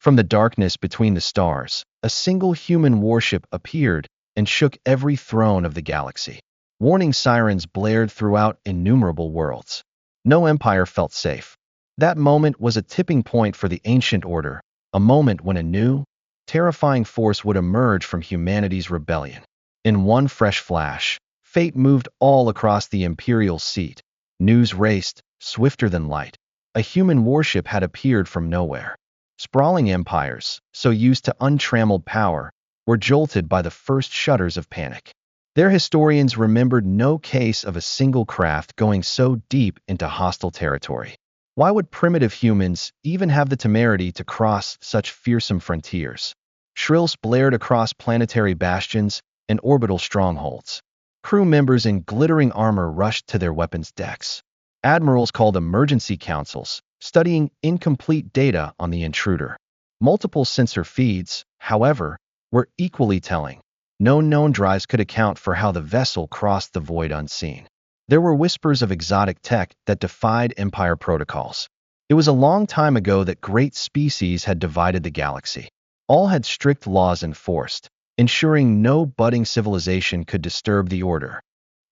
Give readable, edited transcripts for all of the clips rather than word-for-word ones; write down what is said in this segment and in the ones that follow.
From the darkness between the stars, a single human warship appeared and shook every throne of the galaxy. Warning sirens blared throughout innumerable worlds. No empire felt safe. That moment was a tipping point for the ancient order, a moment when a new, terrifying force would emerge from humanity's rebellion. In one fresh flash, fate moved all across the imperial seat. News raced, swifter than light. A human warship had appeared from nowhere. Sprawling empires, so used to untrammeled power, were jolted by the first shudders of panic. Their historians remembered no case of a single craft going so deep into hostile territory. Why would primitive humans even have the temerity to cross such fearsome frontiers? Shrills blared across planetary bastions and orbital strongholds. Crew members in glittering armor rushed to their weapons decks. Admirals called emergency councils, studying incomplete data on the intruder. Multiple sensor feeds, however, were equally telling. No known drives could account for how the vessel crossed the void unseen. There were whispers of exotic tech that defied Empire protocols. It was a long time ago that great species had divided the galaxy. All had strict laws enforced, ensuring no budding civilization could disturb the order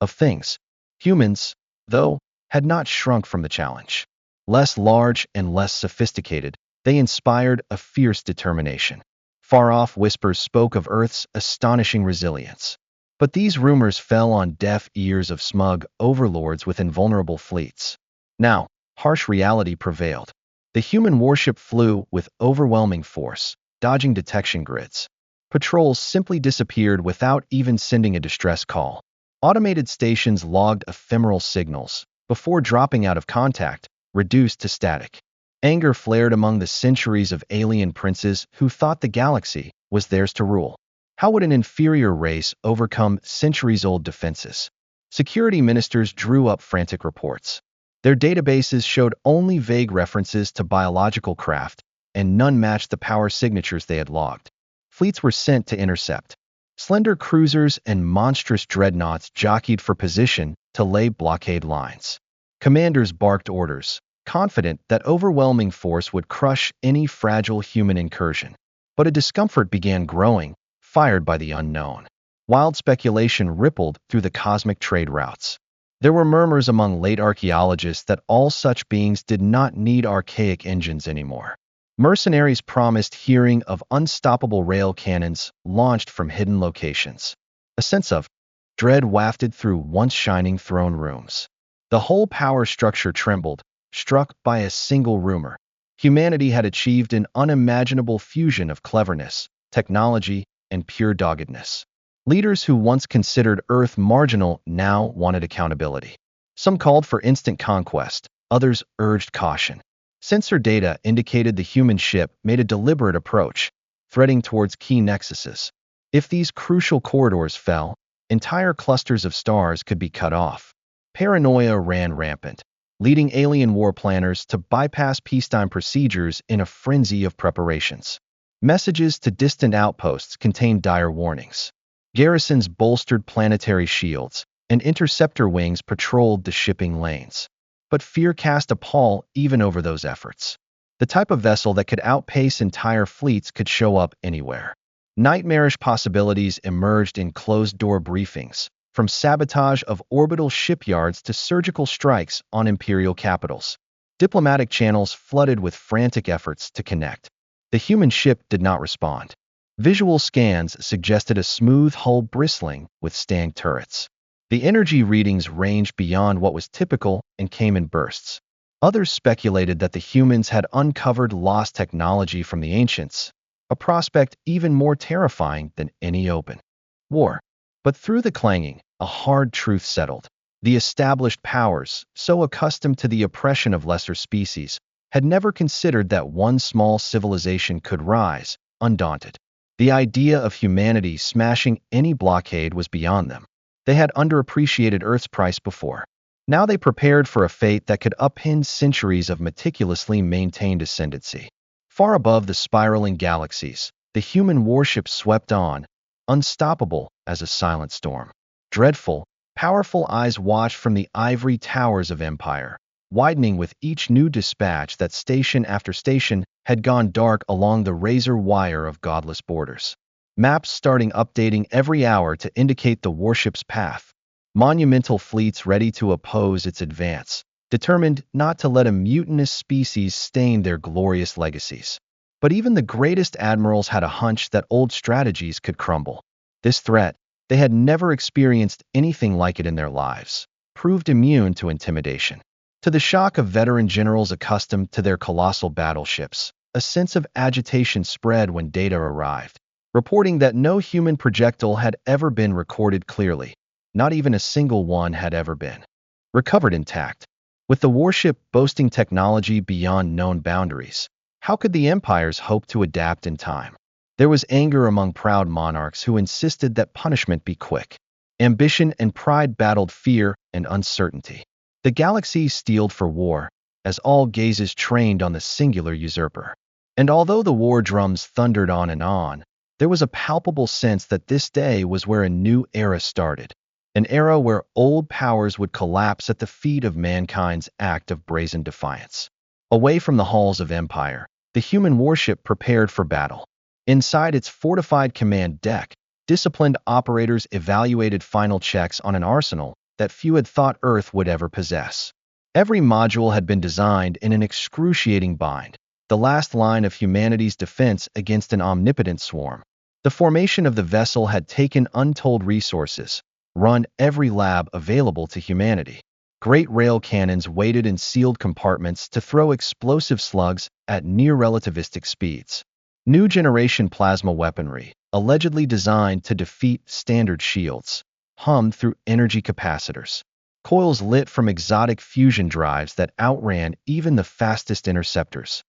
of things. Humans, though, had not shrunk from the challenge. Less large and less sophisticated, they inspired a fierce determination. Far-off whispers spoke of Earth's astonishing resilience. But these rumors fell on deaf ears of smug overlords with invulnerable fleets. Now, harsh reality prevailed. The human warship flew with overwhelming force, dodging detection grids. Patrols simply disappeared without even sending a distress call. Automated stations logged ephemeral signals, before dropping out of contact, reduced to static. Anger flared among the centuries of alien princes who thought the galaxy was theirs to rule. How would an inferior race overcome centuries-old defenses? Security ministers drew up frantic reports. Their databases showed only vague references to biological craft, and none matched the power signatures they had logged. Fleets were sent to intercept. Slender cruisers and monstrous dreadnoughts jockeyed for position to lay blockade lines. Commanders barked orders, confident that overwhelming force would crush any fragile human incursion. But a discomfort began growing, fired by the unknown. Wild speculation rippled through the cosmic trade routes. There were murmurs among late archaeologists that all such beings did not need archaic engines anymore. Mercenaries promised hearing of unstoppable rail cannons launched from hidden locations. A sense of dread wafted through once shining throne rooms. The whole power structure trembled, struck by a single rumor. Humanity had achieved an unimaginable fusion of cleverness, technology, and pure doggedness. Leaders who once considered Earth marginal now wanted accountability. Some called for instant conquest, others urged caution. Sensor data indicated the human ship made a deliberate approach, threading towards key nexuses. If these crucial corridors fell, entire clusters of stars could be cut off. Paranoia ran rampant, leading alien war planners to bypass peacetime procedures in a frenzy of preparations. Messages to distant outposts contained dire warnings. Garrisons bolstered planetary shields, and interceptor wings patrolled the shipping lanes. But fear cast a pall even over those efforts. The type of vessel that could outpace entire fleets could show up anywhere. Nightmarish possibilities emerged in closed-door briefings, from sabotage of orbital shipyards to surgical strikes on imperial capitals. Diplomatic channels flooded with frantic efforts to connect. The human ship did not respond. Visual scans suggested a smooth hull bristling with stank turrets. The energy readings ranged beyond what was typical and came in bursts. Others speculated that the humans had uncovered lost technology from the ancients, a prospect even more terrifying than any open war. But through the clanging, a hard truth settled. The established powers, so accustomed to the oppression of lesser species, had never considered that one small civilization could rise, undaunted. The idea of humanity smashing any blockade was beyond them. They had underappreciated Earth's price before. Now they prepared for a fate that could upend centuries of meticulously maintained ascendancy. Far above the spiraling galaxies, the human warship swept on, unstoppable as a silent storm. Dreadful, powerful eyes watched from the ivory towers of empire, widening with each new dispatch that station after station had gone dark along the razor wire of godless borders. Maps starting updating every hour to indicate the warship's path. Monumental fleets ready to oppose its advance, determined not to let a mutinous species stain their glorious legacies. But even the greatest admirals had a hunch that old strategies could crumble. This threat, they had never experienced anything like it in their lives, proved immune to intimidation. To the shock of veteran generals accustomed to their colossal battleships, a sense of agitation spread when data arrived, reporting that no human projectile had ever been recorded clearly. Not even a single one had ever been recovered intact. With the warship boasting technology beyond known boundaries, how could the empires hope to adapt in time? There was anger among proud monarchs who insisted that punishment be quick. Ambition and pride battled fear and uncertainty. The galaxy steeled for war, as all gazes trained on the singular usurper. And although the war drums thundered on, there was a palpable sense that this day was where a new era started. An era where old powers would collapse at the feet of mankind's act of brazen defiance. Away from the halls of empire, the human warship prepared for battle. Inside its fortified command deck, disciplined operators evaluated final checks on an arsenal that few had thought Earth would ever possess. Every module had been designed in an excruciating bind, the last line of humanity's defense against an omnipotent swarm. The formation of the vessel had taken untold resources, run every lab available to humanity. Great rail cannons waited in sealed compartments to throw explosive slugs at near-relativistic speeds. New generation plasma weaponry, allegedly designed to defeat standard shields, hummed through energy capacitors. Coils lit from exotic fusion drives that outran even the fastest interceptors.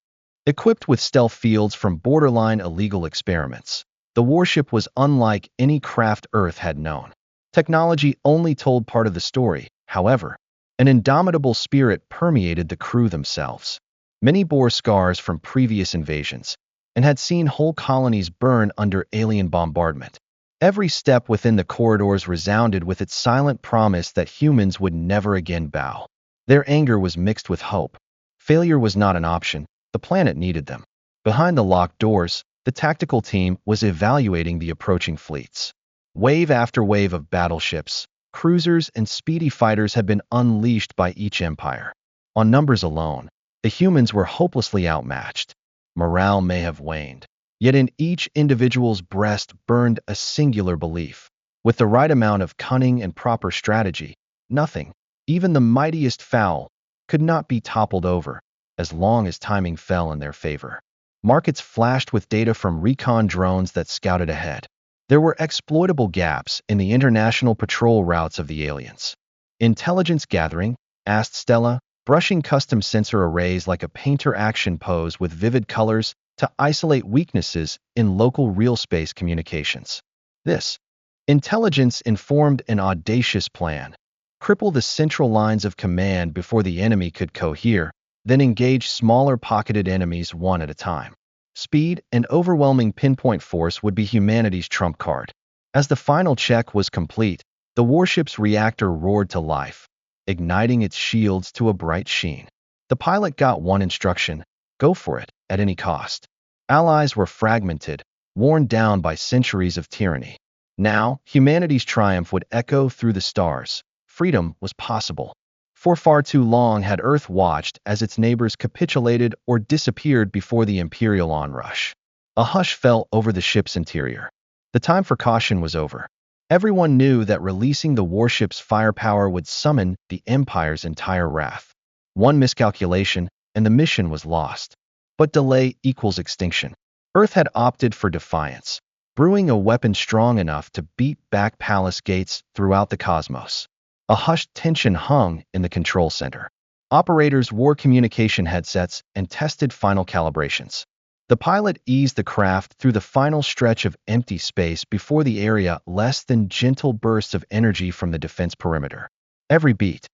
Equipped with stealth fields from borderline illegal experiments, the warship was unlike any craft Earth had known. Technology only told part of the story, however. An indomitable spirit permeated the crew themselves. Many bore scars from previous invasions, and had seen whole colonies burn under alien bombardment. Every step within the corridors resounded with its silent promise that humans would never again bow. Their anger was mixed with hope. Failure was not an option, the planet needed them. Behind the locked doors, the tactical team was evaluating the approaching fleets. Wave after wave of battleships, cruisers, and speedy fighters had been unleashed by each empire. On numbers alone, the humans were hopelessly outmatched. Morale may have waned, yet in each individual's breast burned a singular belief. With the right amount of cunning and proper strategy, nothing, even the mightiest fowl, could not be toppled over, as long as timing fell in their favor. Markets flashed with data from recon drones that scouted ahead. There were exploitable gaps in the international patrol routes of the aliens. Intelligence gathering, asked Stella, brushing custom sensor arrays like a painter action pose with vivid colors to isolate weaknesses in local real space communications. This intelligence informed an audacious plan. Cripple the central lines of command before the enemy could cohere, then engage smaller pocketed enemies one at a time. Speed and overwhelming pinpoint force would be humanity's trump card. As the final check was complete, the warship's reactor roared to life, igniting its shields to a bright sheen. The pilot got one instruction: go for it, at any cost. Allies were fragmented, worn down by centuries of tyranny. Now, humanity's triumph would echo through the stars. Freedom was possible. For far too long had Earth watched as its neighbors capitulated or disappeared before the Imperial onrush. A hush fell over the ship's interior. The time for caution was over. Everyone knew that releasing the warship's firepower would summon the Empire's entire wrath. One miscalculation, and the mission was lost. But delay equals extinction. Earth had opted for defiance, brewing a weapon strong enough to beat back palace gates throughout the cosmos. A hushed tension hung in the control center. Operators wore communication headsets and tested final calibrations. The pilot eased the craft through the final stretch of empty space before the area less than gentle bursts of energy from the defense perimeter. Every beat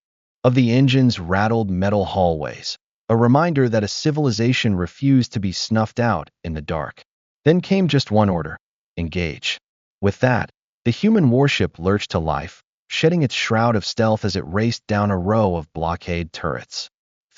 of the engines rattled metal hallways, a reminder that a civilization refused to be snuffed out in the dark. Then came just one order: engage. With that, the human warship lurched to life, shedding its shroud of stealth as it raced down a row of blockade turrets.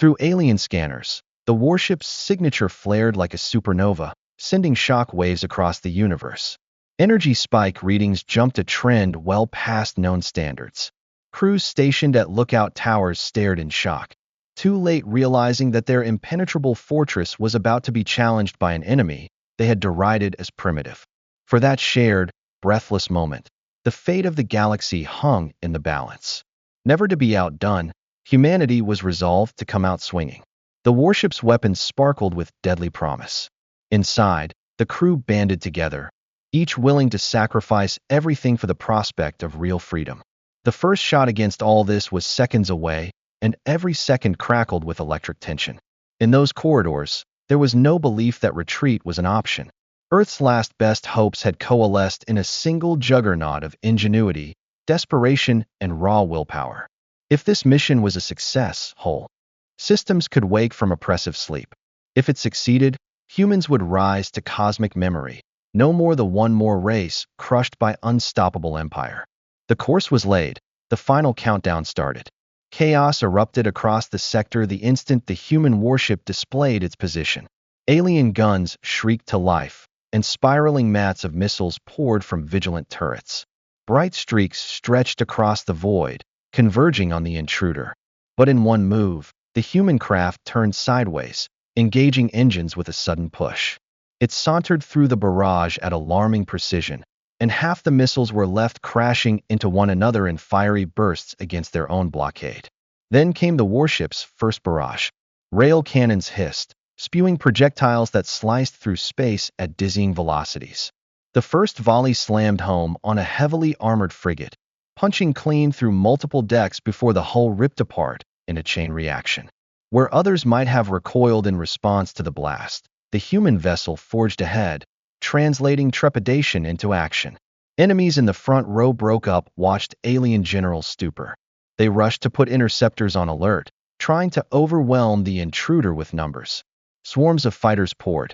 Through alien scanners, the warship's signature flared like a supernova, sending shock waves across the universe. Energy spike readings jumped a trend well past known standards. Crews stationed at lookout towers stared in shock, too late realizing that their impenetrable fortress was about to be challenged by an enemy they had derided as primitive. For that shared, breathless moment, the fate of the galaxy hung in the balance. Never to be outdone, humanity was resolved to come out swinging. The warship's weapons sparkled with deadly promise. Inside, the crew banded together, each willing to sacrifice everything for the prospect of real freedom. The first shot against all this was seconds away, and every second crackled with electric tension. In those corridors, there was no belief that retreat was an option. Earth's last best hopes had coalesced in a single juggernaut of ingenuity, desperation, and raw willpower. If this mission was a success, whole systems could wake from oppressive sleep. If it succeeded, humans would rise to cosmic memory, no more the one more race crushed by unstoppable empire. The course was laid, the final countdown started. Chaos erupted across the sector the instant the human warship displayed its position. Alien guns shrieked to life, and spiraling mats of missiles poured from vigilant turrets. Bright streaks stretched across the void, converging on the intruder. But in one move, the human craft turned sideways, engaging engines with a sudden push. It sauntered through the barrage at alarming precision, and half the missiles were left crashing into one another in fiery bursts against their own blockade. Then came the warship's first barrage. Rail cannons hissed, spewing projectiles that sliced through space at dizzying velocities. The first volley slammed home on a heavily armored frigate, punching clean through multiple decks before the hull ripped apart in a chain reaction. Where others might have recoiled in response to the blast, the human vessel forged ahead, translating trepidation into action. Enemies in the front row broke up, watched alien generals stupor. They rushed to put interceptors on alert, trying to overwhelm the intruder with numbers. Swarms of fighters poured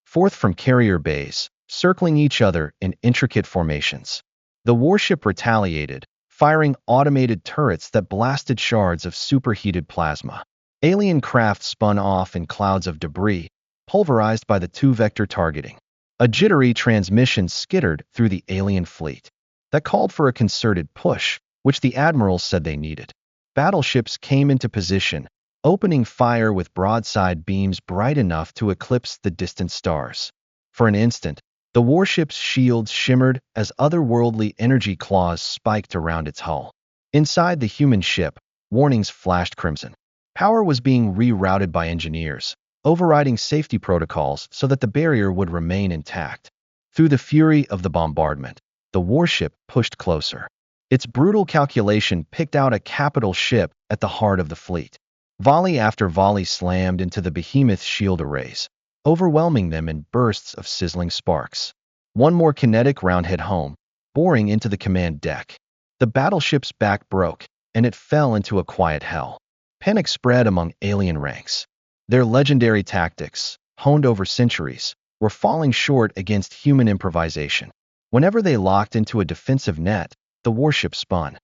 forth from carrier bays, circling each other in intricate formations. The warship retaliated, firing automated turrets that blasted shards of superheated plasma. Alien craft spun off in clouds of debris, pulverized by the two-vector targeting. A jittery transmission skittered through the alien fleet. That called for a concerted push, which the admirals said they needed. Battleships came into position, opening fire with broadside beams bright enough to eclipse the distant stars. For an instant, the warship's shields shimmered as otherworldly energy claws spiked around its hull. Inside the human ship, warnings flashed crimson. Power was being rerouted by engineers, overriding safety protocols so that the barrier would remain intact. Through the fury of the bombardment, the warship pushed closer. Its brutal calculation picked out a capital ship at the heart of the fleet. Volley after volley slammed into the behemoth's shield arrays, overwhelming them in bursts of sizzling sparks. One more kinetic round hit home, boring into the command deck. The battleship's back broke, and it fell into a quiet hell. Panic spread among alien ranks. Their legendary tactics, honed over centuries, were falling short against human improvisation. Whenever they locked into a defensive net, the warship spun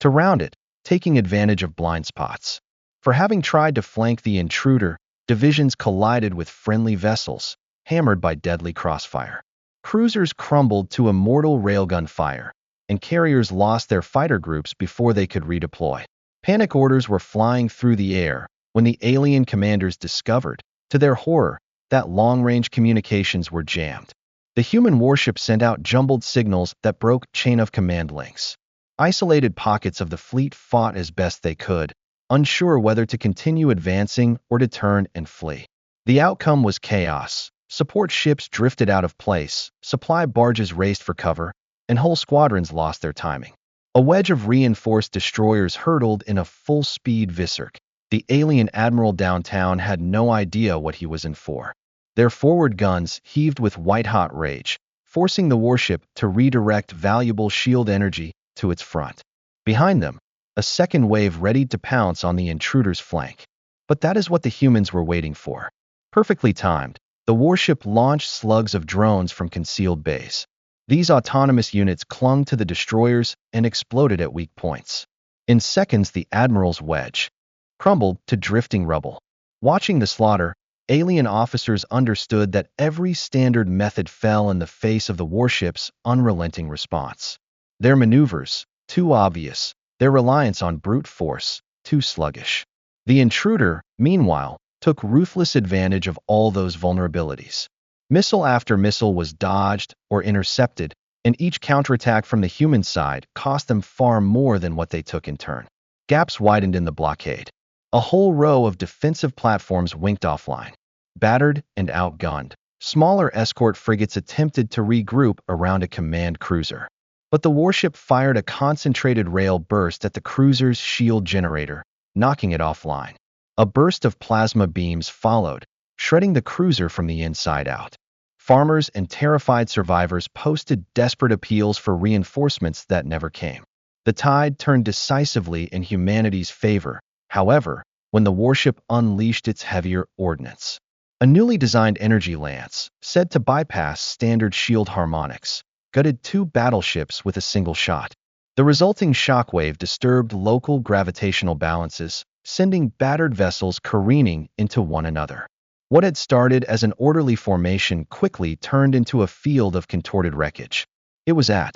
to round it, taking advantage of blind spots. For having tried to flank the intruder, divisions collided with friendly vessels, hammered by deadly crossfire. Cruisers crumbled to immortal railgun fire, and carriers lost their fighter groups before they could redeploy. Panic orders were flying through the air when the alien commanders discovered, to their horror, that long-range communications were jammed. The human warship sent out jumbled signals that broke chain-of-command links. Isolated pockets of the fleet fought as best they could, unsure whether to continue advancing or to turn and flee. The outcome was chaos. Support ships drifted out of place, supply barges raced for cover, and whole squadrons lost their timing. A wedge of reinforced destroyers hurtled in a full-speed viscera. The alien admiral downtown had no idea what he was in for. Their forward guns heaved with white-hot rage, forcing the warship to redirect valuable shield energy to its front. Behind them, a second wave readied to pounce on the intruder's flank. But that is what the humans were waiting for. Perfectly timed, the warship launched slugs of drones from concealed bays. These autonomous units clung to the destroyers and exploded at weak points. In seconds, the admiral's wedge crumbled to drifting rubble. Watching the slaughter, alien officers understood that every standard method fell in the face of the warship's unrelenting response. Their maneuvers, too obvious, their reliance on brute force, too sluggish. The intruder, meanwhile, took ruthless advantage of all those vulnerabilities. Missile after missile was dodged or intercepted, and each counterattack from the human side cost them far more than what they took in turn. Gaps widened in the blockade. A whole row of defensive platforms winked offline. Battered and outgunned, smaller escort frigates attempted to regroup around a command cruiser. But the warship fired a concentrated rail burst at the cruiser's shield generator, knocking it offline. A burst of plasma beams followed, shredding the cruiser from the inside out. Farmers and terrified survivors posted desperate appeals for reinforcements that never came. The tide turned decisively in humanity's favor, however, when the warship unleashed its heavier ordnance. A newly designed energy lance, said to bypass standard shield harmonics, gutted two battleships with a single shot. The resulting shockwave disturbed local gravitational balances, sending battered vessels careening into one another. What had started as an orderly formation quickly turned into a field of contorted wreckage. It was at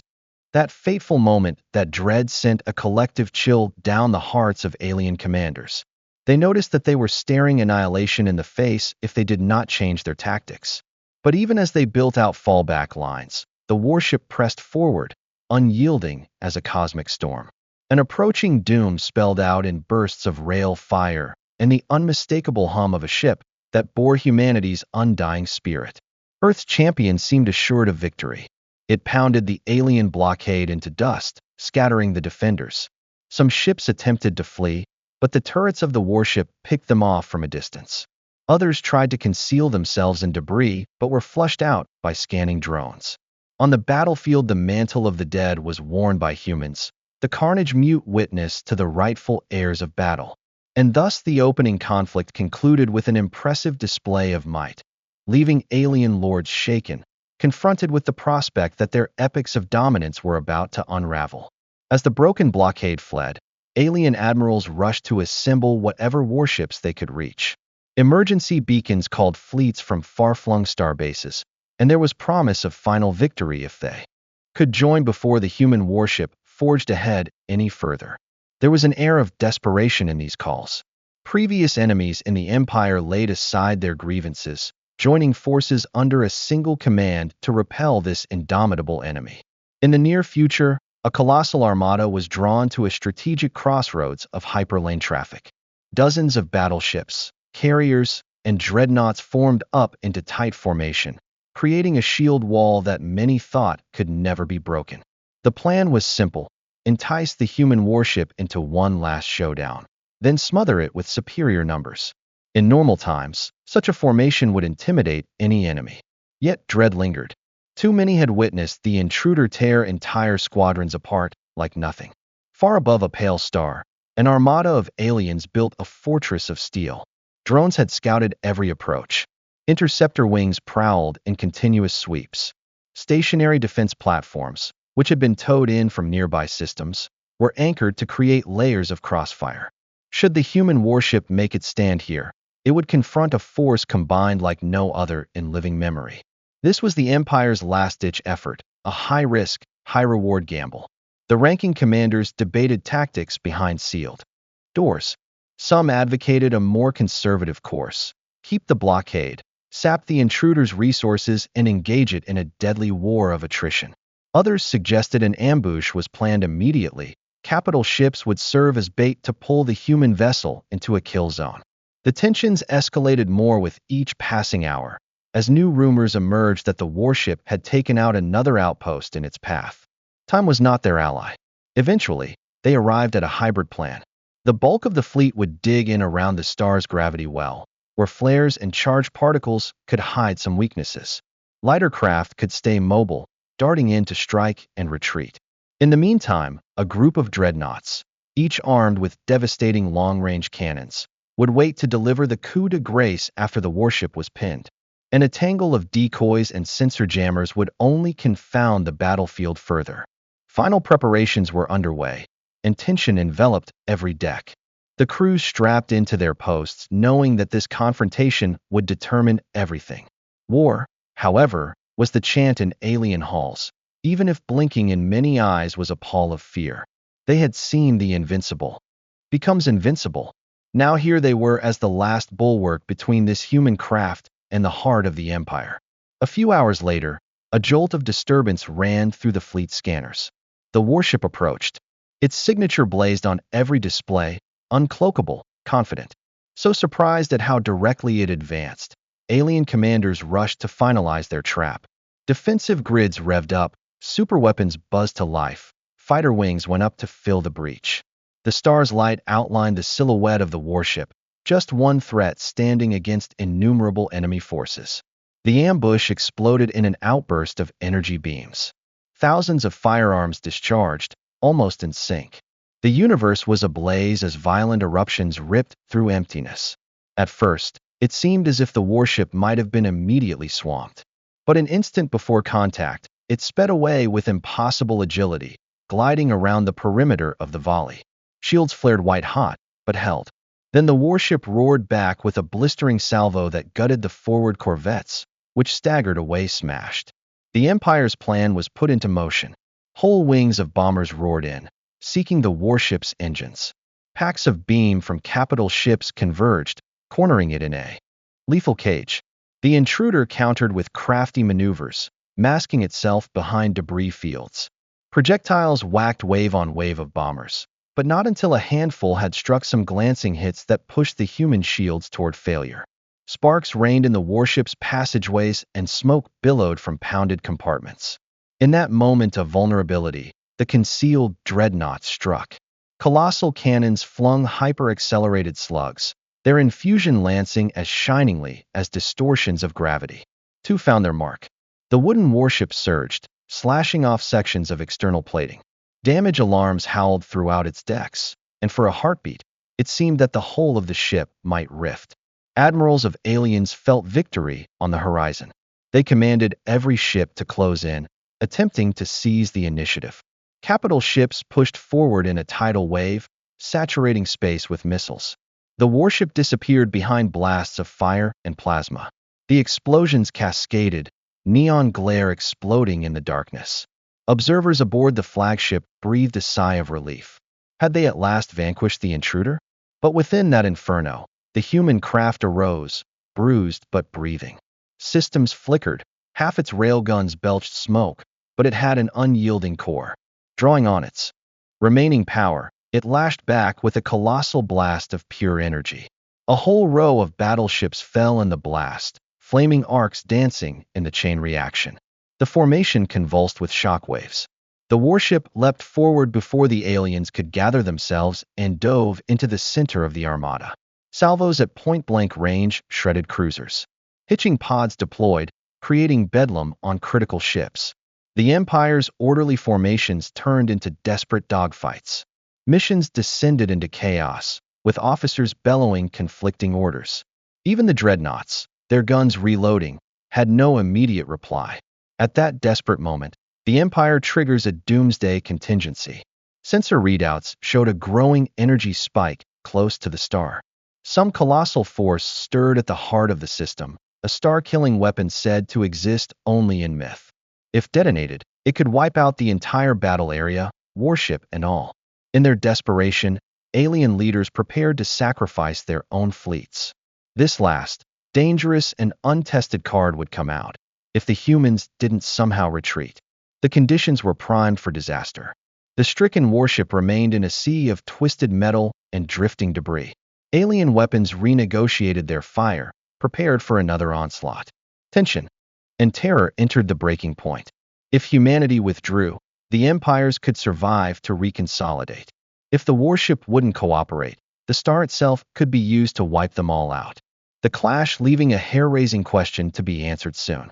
that fateful moment that dread sent a collective chill down the hearts of alien commanders. They noticed that they were staring annihilation in the face if they did not change their tactics. But even as they built out fallback lines, the warship pressed forward, unyielding as a cosmic storm. An approaching doom spelled out in bursts of rail fire and the unmistakable hum of a ship that bore humanity's undying spirit. Earth's champion seemed assured of victory. It pounded the alien blockade into dust, scattering the defenders. Some ships attempted to flee, but the turrets of the warship picked them off from a distance. Others tried to conceal themselves in debris, but were flushed out by scanning drones. On the battlefield, the mantle of the dead was worn by humans, the carnage mute witness to the rightful heirs of battle. And thus the opening conflict concluded with an impressive display of might, leaving alien lords shaken, confronted with the prospect that their epics of dominance were about to unravel. As the broken blockade fled, alien admirals rushed to assemble whatever warships they could reach. Emergency beacons called fleets from far-flung star bases, and there was promise of final victory if they could join before the human warship forged ahead any further. There was an air of desperation in these calls. Previous enemies in the Empire laid aside their grievances, joining forces under a single command to repel this indomitable enemy. In the near future, a colossal armada was drawn to a strategic crossroads of hyperlane traffic. Dozens of battleships, carriers, and dreadnoughts formed up into tight formation, creating a shield wall that many thought could never be broken. The plan was simple: entice the human warship into one last showdown, then smother it with superior numbers. In normal times, such a formation would intimidate any enemy. Yet dread lingered. Too many had witnessed the intruder tear entire squadrons apart like nothing. Far above a pale star, an armada of aliens built a fortress of steel. Drones had scouted every approach. Interceptor wings prowled in continuous sweeps. Stationary defense platforms, which had been towed in from nearby systems, were anchored to create layers of crossfire. Should the human warship make its stand here, it would confront a force combined like no other in living memory. This was the Empire's last-ditch effort, a high-risk, high-reward gamble. The ranking commanders debated tactics behind sealed doors. Some advocated a more conservative course: keep the blockade, sap the intruder's resources, and engage it in a deadly war of attrition. Others suggested an ambush was planned immediately. Capital ships would serve as bait to pull the human vessel into a kill zone. The tensions escalated more with each passing hour, as new rumors emerged that the warship had taken out another outpost in its path. Time was not their ally. Eventually, they arrived at a hybrid plan. The bulk of the fleet would dig in around the star's gravity well, where flares and charged particles could hide some weaknesses. Lighter craft could stay mobile, darting in to strike and retreat. In the meantime, a group of dreadnoughts, each armed with devastating long-range cannons, would wait to deliver the coup de grace after the warship was pinned. And a tangle of decoys and sensor jammers would only confound the battlefield further. Final preparations were underway, and tension enveloped every deck. The crews strapped into their posts, knowing that this confrontation would determine everything. War, however, was the chant in alien halls, even if blinking in many eyes was a pall of fear. They had seen the invincible becomes invincible. Now here they were as the last bulwark between this human craft and the heart of the Empire. A few hours later, a jolt of disturbance ran through the fleet scanners. The warship approached. Its signature blazed on every display, uncloakable, confident. So surprised at how directly it advanced, alien commanders rushed to finalize their trap. Defensive grids revved up, superweapons buzzed to life, fighter wings went up to fill the breach. The star's light outlined the silhouette of the warship, just one threat standing against innumerable enemy forces. The ambush exploded in an outburst of energy beams. Thousands of firearms discharged, almost in sync. The universe was ablaze as violent eruptions ripped through emptiness. At first, it seemed as if the warship might have been immediately swamped. But an instant before contact, it sped away with impossible agility, gliding around the perimeter of the volley. Shields flared white-hot, but held. Then the warship roared back with a blistering salvo that gutted the forward corvettes, which staggered away smashed. The Empire's plan was put into motion. Whole wings of bombers roared in, seeking the warship's engines. Packs of beam from capital ships converged, cornering it in a lethal cage. The intruder countered with crafty maneuvers, masking itself behind debris fields. Projectiles whacked wave on wave of bombers, but not until a handful had struck some glancing hits that pushed the human shields toward failure. Sparks rained in the warship's passageways and smoke billowed from pounded compartments. In that moment of vulnerability, the concealed dreadnought struck. Colossal cannons flung hyper-accelerated slugs, their infusion lancing as shiningly as distortions of gravity. Two found their mark. The wooden warship surged, slashing off sections of external plating. Damage alarms howled throughout its decks, and for a heartbeat, it seemed that the whole of the ship might rift. Admirals of aliens felt victory on the horizon. They commanded every ship to close in, attempting to seize the initiative. Capital ships pushed forward in a tidal wave, saturating space with missiles. The warship disappeared behind blasts of fire and plasma. The explosions cascaded, neon glare exploding in the darkness. Observers aboard the flagship breathed a sigh of relief. Had they at last vanquished the intruder? But within that inferno, the human craft arose, bruised but breathing. Systems flickered, half its railguns belched smoke, but it had an unyielding core. Drawing on its remaining power, it lashed back with a colossal blast of pure energy. A whole row of battleships fell in the blast, flaming arcs dancing in the chain reaction. The formation convulsed with shockwaves. The warship leapt forward before the aliens could gather themselves and dove into the center of the armada. Salvos at point-blank range shredded cruisers. Hitching pods deployed, creating bedlam on critical ships. The Empire's orderly formations turned into desperate dogfights. Missions descended into chaos, with officers bellowing conflicting orders. Even the dreadnoughts, their guns reloading, had no immediate reply. At that desperate moment, the Empire triggers a doomsday contingency. Sensor readouts showed a growing energy spike close to the star. Some colossal force stirred at the heart of the system, a star-killing weapon said to exist only in myth. If detonated, it could wipe out the entire battle area, warship and all. In their desperation, alien leaders prepared to sacrifice their own fleets. This last, dangerous and untested card would come out if the humans didn't somehow retreat. The conditions were primed for disaster. The stricken warship remained in a sea of twisted metal and drifting debris. Alien weapons renegotiated their fire, prepared for another onslaught. Tension and terror entered the breaking point. If humanity withdrew, the empires could survive to reconsolidate. If the warship wouldn't cooperate, the star itself could be used to wipe them all out. The clash leaving a hair-raising question to be answered soon.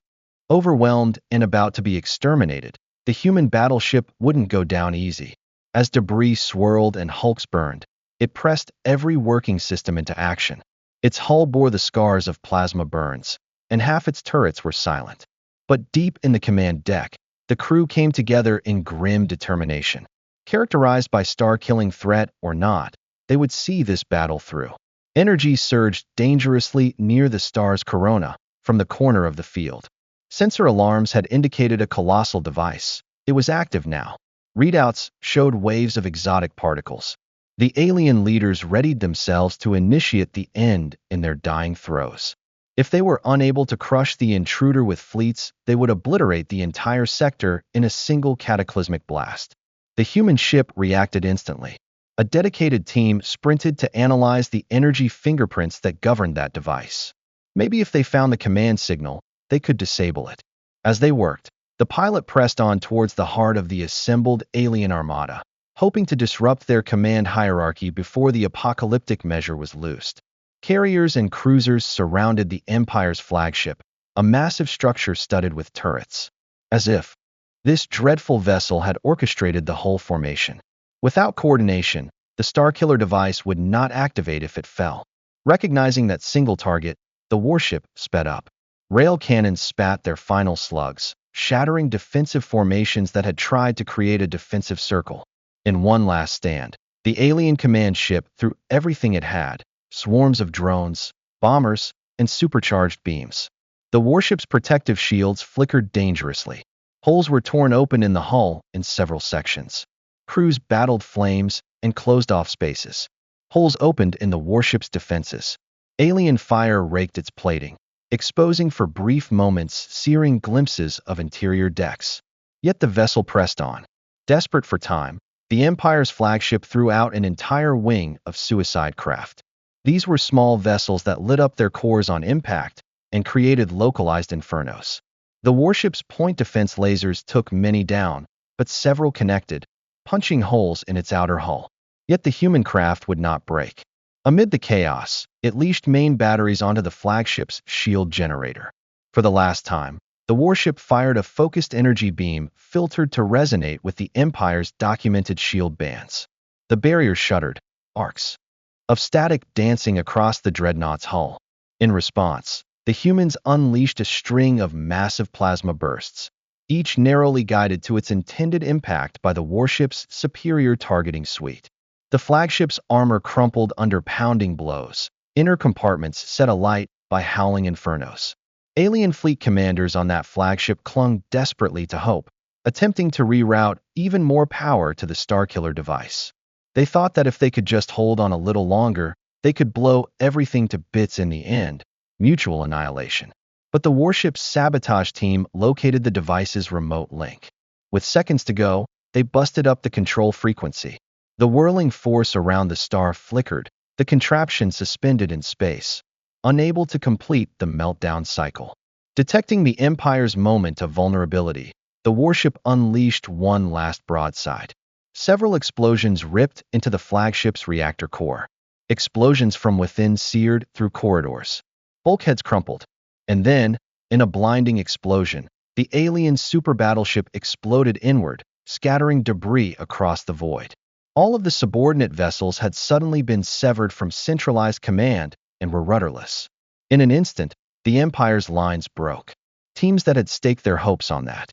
Overwhelmed and about to be exterminated, the human battleship wouldn't go down easy. As debris swirled and hulks burned, it pressed every working system into action. Its hull bore the scars of plasma burns, and half its turrets were silent. But deep in the command deck, the crew came together in grim determination. Characterized by star-killing threat or not, they would see this battle through. Energy surged dangerously near the star's corona from the corner of the field. Sensor alarms had indicated a colossal device. It was active now. Readouts showed waves of exotic particles. The alien leaders readied themselves to initiate the end in their dying throes. If they were unable to crush the intruder with fleets, they would obliterate the entire sector in a single cataclysmic blast. The human ship reacted instantly. A dedicated team sprinted to analyze the energy fingerprints that governed that device. Maybe if they found the command signal, they could disable it. As they worked, the pilot pressed on towards the heart of the assembled alien armada, hoping to disrupt their command hierarchy before the apocalyptic measure was loosed. Carriers and cruisers surrounded the Empire's flagship, a massive structure studded with turrets. As if this dreadful vessel had orchestrated the whole formation. Without coordination, the Starkiller device would not activate if it fell. Recognizing that single target, the warship sped up. Rail cannons spat their final slugs, shattering defensive formations that had tried to create a defensive circle. In one last stand, the alien command ship threw everything it had, swarms of drones, bombers, and supercharged beams. The warship's protective shields flickered dangerously. Holes were torn open in the hull in several sections. Crews battled flames and closed off spaces. Holes opened in the warship's defenses. Alien fire raked its plating, exposing for brief moments searing glimpses of interior decks. Yet the vessel pressed on. Desperate for time, the Empire's flagship threw out an entire wing of suicide craft. These were small vessels that lit up their cores on impact and created localized infernos. The warship's point defense lasers took many down, but several connected, punching holes in its outer hull. Yet the human craft would not break. Amid the chaos, it leashed main batteries onto the flagship's shield generator. For the last time, the warship fired a focused energy beam filtered to resonate with the Empire's documented shield bands. The barrier shuddered, arcs of static dancing across the dreadnought's hull. In response, the humans unleashed a string of massive plasma bursts, each narrowly guided to its intended impact by the warship's superior targeting suite. The flagship's armor crumpled under pounding blows, inner compartments set alight by howling infernos. Alien fleet commanders on that flagship clung desperately to hope, attempting to reroute even more power to the Starkiller device. They thought that if they could just hold on a little longer, they could blow everything to bits in the end, mutual annihilation. But the warship's sabotage team located the device's remote link. With seconds to go, they busted up the control frequency. The whirling force around the star flickered, the contraption suspended in space, unable to complete the meltdown cycle. Detecting the Empire's moment of vulnerability, the warship unleashed one last broadside. Several explosions ripped into the flagship's reactor core. Explosions from within seared through corridors. Bulkheads crumpled. And then, in a blinding explosion, the alien super battleship exploded inward, scattering debris across the void. All of the subordinate vessels had suddenly been severed from centralized command and were rudderless. In an instant, the Empire's lines broke. Teams that had staked their hopes on that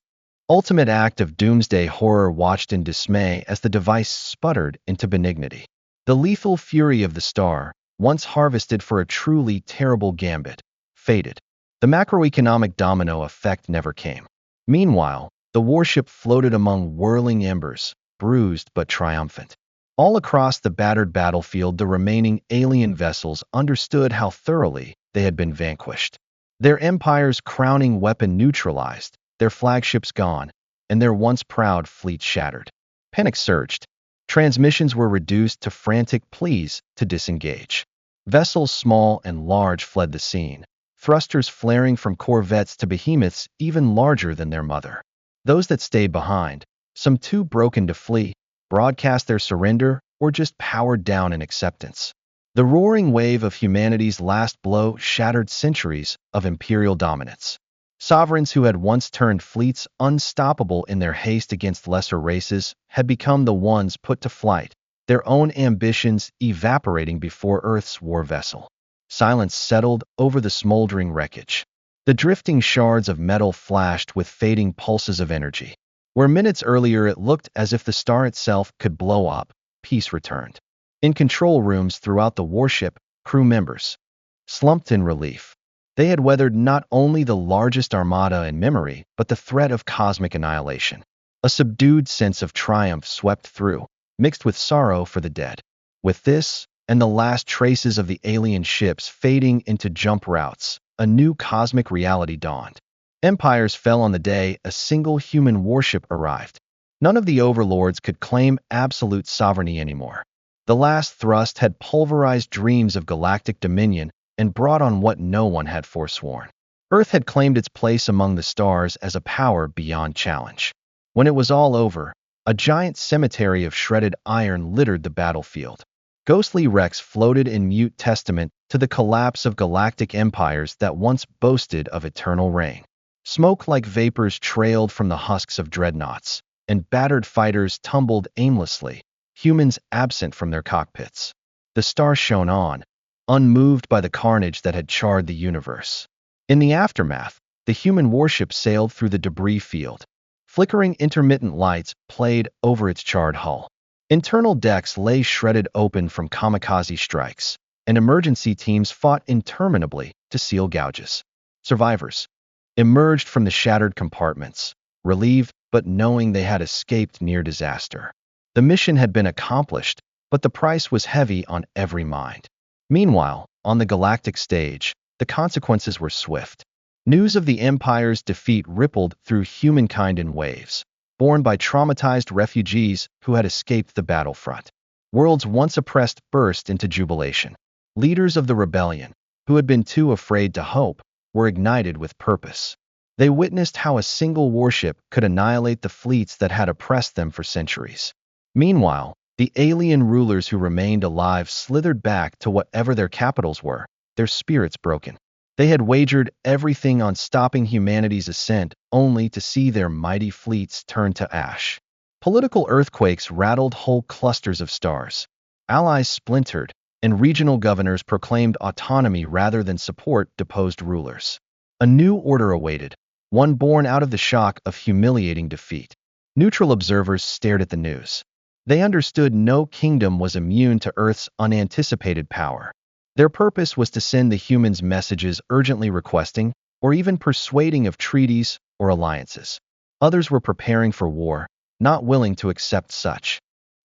ultimate act of doomsday horror watched in dismay as the device sputtered into benignity. The lethal fury of the star, once harvested for a truly terrible gambit, faded. The macroeconomic domino effect never came. Meanwhile, the warship floated among whirling embers, bruised but triumphant. All across the battered battlefield, the remaining alien vessels understood how thoroughly they had been vanquished. Their Empire's crowning weapon neutralized, their flagships gone, and their once proud fleet shattered. Panic surged. Transmissions were reduced to frantic pleas to disengage. Vessels small and large fled the scene, thrusters flaring from corvettes to behemoths even larger than their mother. Those that stayed behind, some too broken to flee, broadcast their surrender or just powered down in acceptance. The roaring wave of humanity's last blow shattered centuries of imperial dominance. Sovereigns who had once turned fleets unstoppable in their haste against lesser races had become the ones put to flight, their own ambitions evaporating before Earth's war vessel. Silence settled over the smoldering wreckage. The drifting shards of metal flashed with fading pulses of energy. Where minutes earlier it looked as if the star itself could blow up, peace returned. In control rooms throughout the warship, crew members slumped in relief. They had weathered not only the largest armada in memory, but the threat of cosmic annihilation. A subdued sense of triumph swept through, mixed with sorrow for the dead. With this, and the last traces of the alien ships fading into jump routes, a new cosmic reality dawned. Empires fell on the day a single human warship arrived. None of the overlords could claim absolute sovereignty anymore. The last thrust had pulverized dreams of galactic dominion and brought on what no one had forsworn. Earth had claimed its place among the stars as a power beyond challenge. When it was all over, a giant cemetery of shredded iron littered the battlefield. Ghostly wrecks floated in mute testament to the collapse of galactic empires that once boasted of eternal reign. Smoke like vapors trailed from the husks of dreadnoughts, and battered fighters tumbled aimlessly, humans absent from their cockpits. The stars shone on, unmoved by the carnage that had charred the universe. In the aftermath, the human warship sailed through the debris field. Flickering intermittent lights played over its charred hull. Internal decks lay shredded open from kamikaze strikes, and emergency teams fought interminably to seal gouges. Survivors emerged from the shattered compartments, relieved but knowing they had escaped near disaster. The mission had been accomplished, but the price was heavy on every mind. Meanwhile, on the galactic stage, the consequences were swift. News of the Empire's defeat rippled through humankind in waves, borne by traumatized refugees who had escaped the battlefront. Worlds once oppressed burst into jubilation. Leaders of the rebellion, who had been too afraid to hope, were ignited with purpose. They witnessed how a single warship could annihilate the fleets that had oppressed them for centuries. Meanwhile, the alien rulers who remained alive slithered back to whatever their capitals were, their spirits broken. They had wagered everything on stopping humanity's ascent, only to see their mighty fleets turn to ash. Political earthquakes rattled whole clusters of stars. Allies splintered, and regional governors proclaimed autonomy rather than support deposed rulers. A new order awaited, one born out of the shock of humiliating defeat. Neutral observers stared at the news. They understood no kingdom was immune to Earth's unanticipated power. Their purpose was to send the humans messages urgently requesting, or even persuading of treaties or alliances. Others were preparing for war, not willing to accept such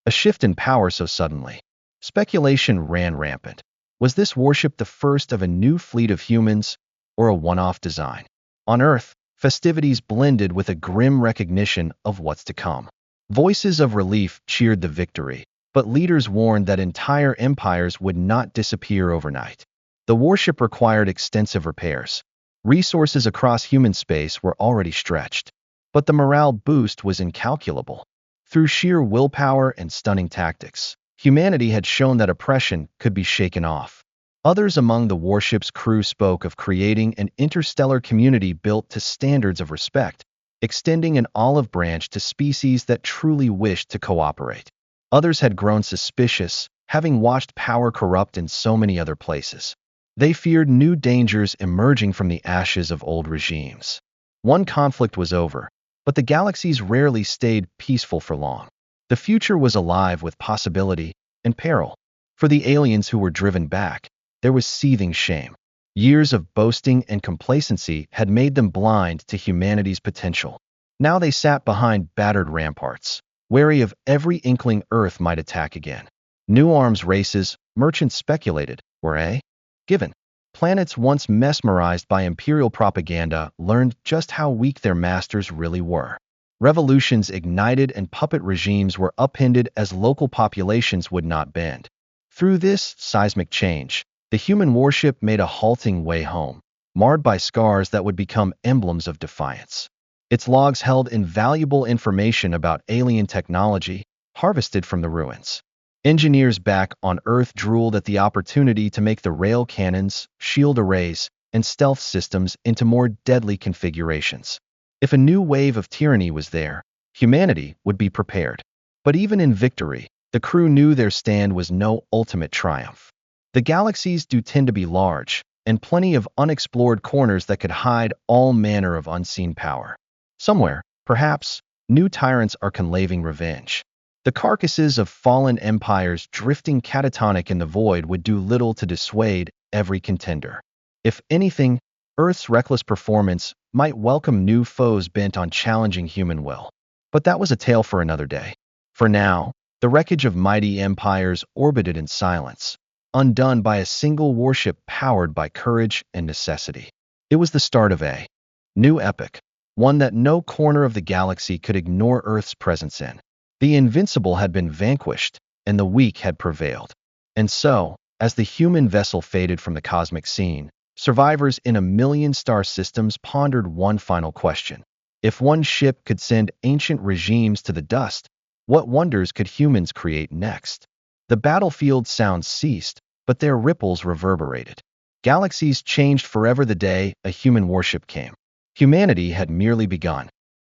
a shift in power so suddenly. Speculation ran rampant. Was this warship the first of a new fleet of humans, or a one-off design? On Earth, festivities blended with a grim recognition of what's to come. Voices of relief cheered the victory, but leaders warned that entire empires would not disappear overnight. The warship required extensive repairs. Resources across human space were already stretched, but the morale boost was incalculable. Through sheer willpower and stunning tactics, humanity had shown that oppression could be shaken off. Others among the warship's crew spoke of creating an interstellar community built to standards of respect, extending an olive branch to species that truly wished to cooperate. Others had grown suspicious, having watched power corrupt in so many other places. They feared new dangers emerging from the ashes of old regimes. One conflict was over, but the galaxies rarely stayed peaceful for long. The future was alive with possibility and peril. For the aliens who were driven back, there was seething shame. Years of boasting and complacency had made them blind to humanity's potential. Now they sat behind battered ramparts, wary of every inkling Earth might attack again. New arms races, merchants speculated, were given. Planets once mesmerized by imperial propaganda learned just how weak their masters really were. Revolutions ignited and puppet regimes were upended as local populations would not bend. Through this seismic change, the human warship made a halting way home, marred by scars that would become emblems of defiance. Its logs held invaluable information about alien technology harvested from the ruins. Engineers back on Earth drooled at the opportunity to make the rail cannons, shield arrays, and stealth systems into more deadly configurations. If a new wave of tyranny was there, humanity would be prepared. But even in victory, the crew knew their stand was no ultimate triumph. The galaxies do tend to be large, and plenty of unexplored corners that could hide all manner of unseen power. Somewhere, perhaps, new tyrants are conlaving revenge. The carcasses of fallen empires drifting catatonic in the void would do little to dissuade every contender. If anything, Earth's reckless performance might welcome new foes bent on challenging human will. But that was a tale for another day. For now, the wreckage of mighty empires orbited in silence, undone by a single warship powered by courage and necessity. It was the start of a new epoch, one that no corner of the galaxy could ignore Earth's presence in. The invincible had been vanquished, and the weak had prevailed. And so, as the human vessel faded from the cosmic scene, survivors in a million star systems pondered one final question. If one ship could send ancient regimes to the dust, what wonders could humans create next? The battlefield sounds ceased, but their ripples reverberated. Galaxies changed forever the day a human warship came. Humanity had merely begun.